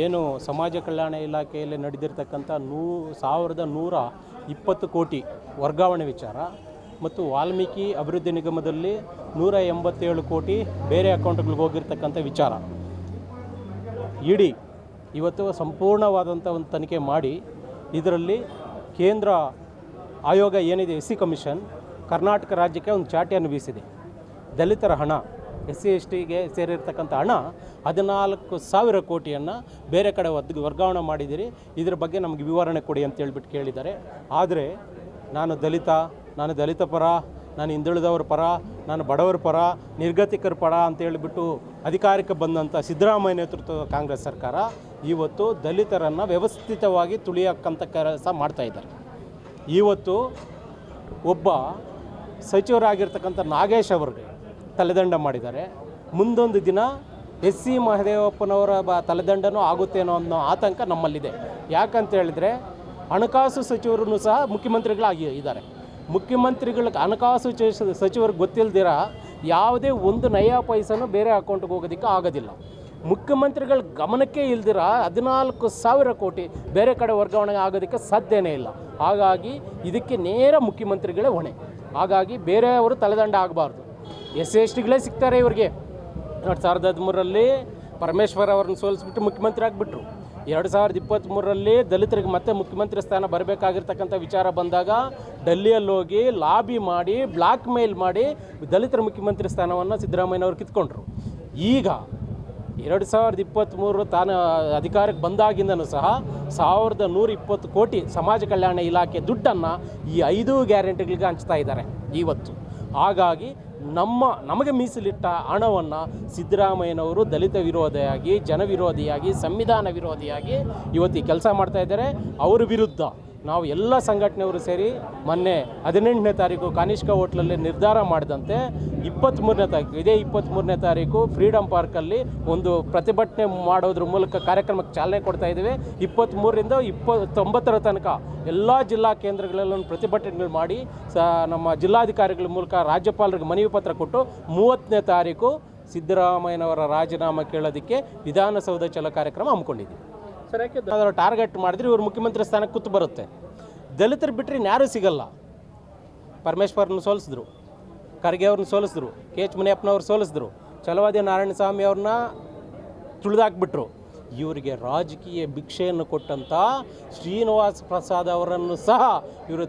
ಏನು ಸಮಾಜ ಕಲ್ಯಾಣ ಇಲಾಖೆಯಲ್ಲಿ ನಡೆದಿರ್ತಕ್ಕಂಥ 1120 ಕೋಟಿ ವರ್ಗಾವಣೆ ವಿಚಾರ ಮತ್ತು ವಾಲ್ಮೀಕಿ ಅಭಿವೃದ್ಧಿ ನಿಗಮದಲ್ಲಿ 187 ಕೋಟಿ ಬೇರೆ ಅಕೌಂಟ್ಗಳಿಗೆ ಹೋಗಿರ್ತಕ್ಕಂಥ ವಿಚಾರ ಇಡಿ ಇವತ್ತು ಸಂಪೂರ್ಣವಾದಂಥ ಒಂದು ತನಿಖೆ ಮಾಡಿ ಇದರಲ್ಲಿ ಕೇಂದ್ರ ಆಯೋಗ ಏನಿದೆ ಎಸ್ ಸಿ ಕಮಿಷನ್ ಕರ್ನಾಟಕ ರಾಜ್ಯಕ್ಕೆ ಒಂದು ಚಾಟಿಯನ್ನು ಬೀಸಿದೆ. ದಲಿತರ ಹಣ SC STಗೆ ಸೇರಿರ್ತಕ್ಕಂಥ ಹಣ 14,000 ಕೋಟಿಯನ್ನು ಬೇರೆ ಕಡೆ ವರ್ಗಾವಣೆ ಮಾಡಿದ್ದೀರಿ, ಇದರ ಬಗ್ಗೆ ನಮಗೆ ವಿವರಣೆ ಕೊಡಿ ಅಂತ ಹೇಳ್ಬಿಟ್ಟು ಕೇಳಿದ್ದಾರೆ. ಆದರೆ ನಾನು ದಲಿತ ಪರ, ನಾನು ಹಿಂದುಳಿದವರ ಪರ, ನಾನು ಬಡವರ ಪರ, ನಿರ್ಗತಿಕರ ಪರ ಅಂತ ಹೇಳಿಬಿಟ್ಟು ಅಧಿಕಾರಕ್ಕೆ ಬಂದಂಥ ಸಿದ್ದರಾಮಯ್ಯ ನೇತೃತ್ವದ ಕಾಂಗ್ರೆಸ್ ಸರ್ಕಾರ ಇವತ್ತು ದಲಿತರನ್ನು ವ್ಯವಸ್ಥಿತವಾಗಿ ತುಳಿಯಕ್ಕಂಥ ಕೆಲಸ ಮಾಡ್ತಾಯಿದ್ದಾರೆ. ಇವತ್ತು ಒಬ್ಬ ಸಚಿವರಾಗಿರ್ತಕ್ಕಂಥ ನಾಗೇಶ್ ಅವರಿಗೆ ತಲೆದಂಡ ಮಾಡಿದ್ದಾರೆ. ಮುಂದೊಂದು ದಿನ SC ಮಹದೇವಪ್ಪನವರ ತಲೆದಂಡನೂ ಆಗುತ್ತೇನೋ ಅನ್ನೋ ಆತಂಕ ನಮ್ಮಲ್ಲಿದೆ. ಯಾಕಂತ ಹೇಳಿದರೆ ಹಣಕಾಸು ಸಚಿವರೂ ಸಹ ಮುಖ್ಯಮಂತ್ರಿಗಳಾಗಿ ಇದ್ದಾರೆ. ಮುಖ್ಯಮಂತ್ರಿಗಳಿಗೆ ಹಣಕಾಸು ಸಚಿವರಿಗೆ ಗೊತ್ತಿಲ್ಲದಿರ ಯಾವುದೇ ಒಂದು ನಯಾ ಪೈಸನೂ ಬೇರೆ ಅಕೌಂಟ್ಗೆ ಹೋಗೋದಕ್ಕೆ ಆಗೋದಿಲ್ಲ. ಮುಖ್ಯಮಂತ್ರಿಗಳ ಗಮನಕ್ಕೆ ಇಲ್ದಿರ 14,000 ಕೋಟಿ ಬೇರೆ ಕಡೆ ವರ್ಗಾವಣೆ ಆಗೋದಕ್ಕೆ ಸಾಧ್ಯನೇ ಇಲ್ಲ. ಹಾಗಾಗಿ ಇದಕ್ಕೆ ನೇರ ಮುಖ್ಯಮಂತ್ರಿಗಳೇ ಹೊಣೆ. ಹಾಗಾಗಿ ಬೇರೆಯವರು ತಲೆದಂಡ ಆಗಬಾರ್ದು. SC STಗಳೇ ಸಿಗ್ತಾರೆ ಇವರಿಗೆ. 2013ರಲ್ಲಿ ಪರಮೇಶ್ವರ್ ಅವರನ್ನು ಸೋಲಿಸ್ಬಿಟ್ಟು ಮುಖ್ಯಮಂತ್ರಿ ಆಗಿಬಿಟ್ರು. 2023ರಲ್ಲಿ ದಲಿತರಿಗೆ ಮತ್ತೆ ಮುಖ್ಯಮಂತ್ರಿ ಸ್ಥಾನ ಬರಬೇಕಾಗಿರ್ತಕ್ಕಂಥ ವಿಚಾರ ಬಂದಾಗ ಡೆಲ್ಲಿಯಲ್ಲಿ ಹೋಗಿ ಲಾಬಿ ಮಾಡಿ ಬ್ಲಾಕ್ ಮೇಲ್ ಮಾಡಿ ದಲಿತರ ಮುಖ್ಯಮಂತ್ರಿ ಸ್ಥಾನವನ್ನು ಸಿದ್ದರಾಮಯ್ಯನವರು ಕಿತ್ಕೊಂಡ್ರು. ಈಗ 2023 ತಾನು ಅಧಿಕಾರಕ್ಕೆ ಬಂದಾಗಿಂದನೂ ಸಹ 1,120 ಕೋಟಿ ಸಮಾಜ ಕಲ್ಯಾಣ ಇಲಾಖೆ ದುಡ್ಡನ್ನು ಈ 5 ಗ್ಯಾರಂಟಿಗಳಿಗೆ ಹಂಚ್ತಾ ಇದ್ದಾರೆ ಇವತ್ತು. ಹಾಗಾಗಿ ನಮಗೆ ಮೀಸಲಿಟ್ಟ ಹಣವನ್ನು ಸಿದ್ದರಾಮಯ್ಯನವರು ದಲಿತ ವಿರೋಧಿಯಾಗಿ, ಜನ ವಿರೋಧಿಯಾಗಿ, ಸಂವಿಧಾನ ವಿರೋಧಿಯಾಗಿ ಇವತ್ತು ಈ ಕೆಲಸ ಮಾಡ್ತಾ ಇದ್ದಾರೆ. ಅವರ ವಿರುದ್ಧ ನಾವು ಎಲ್ಲ ಸಂಘಟನೆಯವರು ಸೇರಿ ಮೊನ್ನೆ 18ನೇ ತಾರೀಕು ಕಾನಿಷ್ಕ ಹೋಟ್ಲಲ್ಲಿ ನಿರ್ಧಾರ ಮಾಡಿದಂತೆ 23ನೇ ತಾರೀಕು ಇದೇ 23ನೇ ತಾರೀಕು ಫ್ರೀಡಮ್ ಪಾರ್ಕಲ್ಲಿ ಒಂದು ಪ್ರತಿಭಟನೆ ಮಾಡೋದ್ರ ಮೂಲಕ ಕಾರ್ಯಕ್ರಮಕ್ಕೆ ಚಾಲನೆ ಕೊಡ್ತಾ ಇದ್ದೀವಿ. 23ರಿಂದ 29ರ ತನಕ ಎಲ್ಲ ಜಿಲ್ಲಾ ಕೇಂದ್ರಗಳಲ್ಲೂ ಪ್ರತಿಭಟನೆಗಳು ಮಾಡಿ ನಮ್ಮ ಜಿಲ್ಲಾಧಿಕಾರಿಗಳ ಮೂಲಕ ರಾಜ್ಯಪಾಲರಿಗೆ ಮನವಿ ಪತ್ರ ಕೊಟ್ಟು 30ನೇ ತಾರೀಕು ಸಿದ್ದರಾಮಯ್ಯನವರ ರಾಜೀನಾಮೆ ಕೇಳೋದಕ್ಕೆ ವಿಧಾನಸೌಧ ಚಲೋ ಕಾರ್ಯಕ್ರಮ ಹಮ್ಮಿಕೊಂಡಿದ್ದೀವಿ. ಸರ್, ಯಾಕೆ ಅದರ ಟಾರ್ಗೆಟ್ ಮಾಡಿದ್ರೆ ಇವರು ಮುಖ್ಯಮಂತ್ರಿ ಸ್ಥಾನಕ್ಕೆ ಕೂತು ಬರುತ್ತೆ. ದಲಿತರು ಬಿಟ್ಟರೆ ಇನ್ಯಾರೂ ಸಿಗಲ್ಲ. ಪರಮೇಶ್ವರನ್ನು ಸೋಲಿಸಿದ್ರು, ಖರ್ಗೆ ಅವ್ರನ್ನ ಸೋಲಿಸಿದ್ರು, KH ಮುನಿಯಪ್ಪನವ್ರು ಸೋಲಿಸಿದ್ರು, ಛಲವಾದಿ ನಾರಾಯಣಸ್ವಾಮಿ ಅವ್ರನ್ನ ತುಳಿದಾಕ್ಬಿಟ್ರು. ಇವರಿಗೆ ರಾಜಕೀಯ ಭಿಕ್ಷೆಯನ್ನು ಕೊಟ್ಟಂಥ ಶ್ರೀನಿವಾಸ್ ಪ್ರಸಾದ್ ಅವರನ್ನು ಸಹ ಇವರು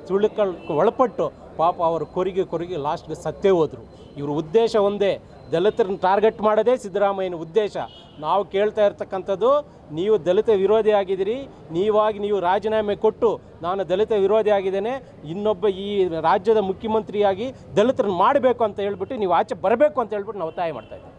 ಒಳಪಟ್ಟು ಪಾಪ ಅವರು ಕೊರಿಗೆ ಲಾಸ್ಟ್ಗೆ ಸತ್ತೇ ಹೋದರು. ಇವ್ರ ಉದ್ದೇಶ ಒಂದೇ, ದಲಿತರನ್ನು ಟಾರ್ಗೆಟ್ ಮಾಡೋದೇ ಸಿದ್ದರಾಮಯ್ಯನ ಉದ್ದೇಶ. ನಾವು ಕೇಳ್ತಾ ಇರ್ತಕ್ಕಂಥದ್ದು, ನೀವು ದಲಿತ ವಿರೋಧಿ ಆಗಿದ್ದೀರಿ, ನೀವು ರಾಜೀನಾಮೆ ಕೊಟ್ಟು ನಾನು ದಲಿತ ವಿರೋಧಿ ಆಗಿದ್ದೇನೆ, ಇನ್ನೊಬ್ಬ ಈ ರಾಜ್ಯದ ಮುಖ್ಯಮಂತ್ರಿಯಾಗಿ ದಲಿತರನ್ನು ಮಾಡಬೇಕು ಅಂತ ಹೇಳ್ಬಿಟ್ಟು ನೀವು ಆಚೆ ಬರಬೇಕು ಅಂತ ಹೇಳ್ಬಿಟ್ಟು ನಾವು ಒತ್ತಾಯ ಮಾಡ್ತಾಯಿದ್ದೀವಿ.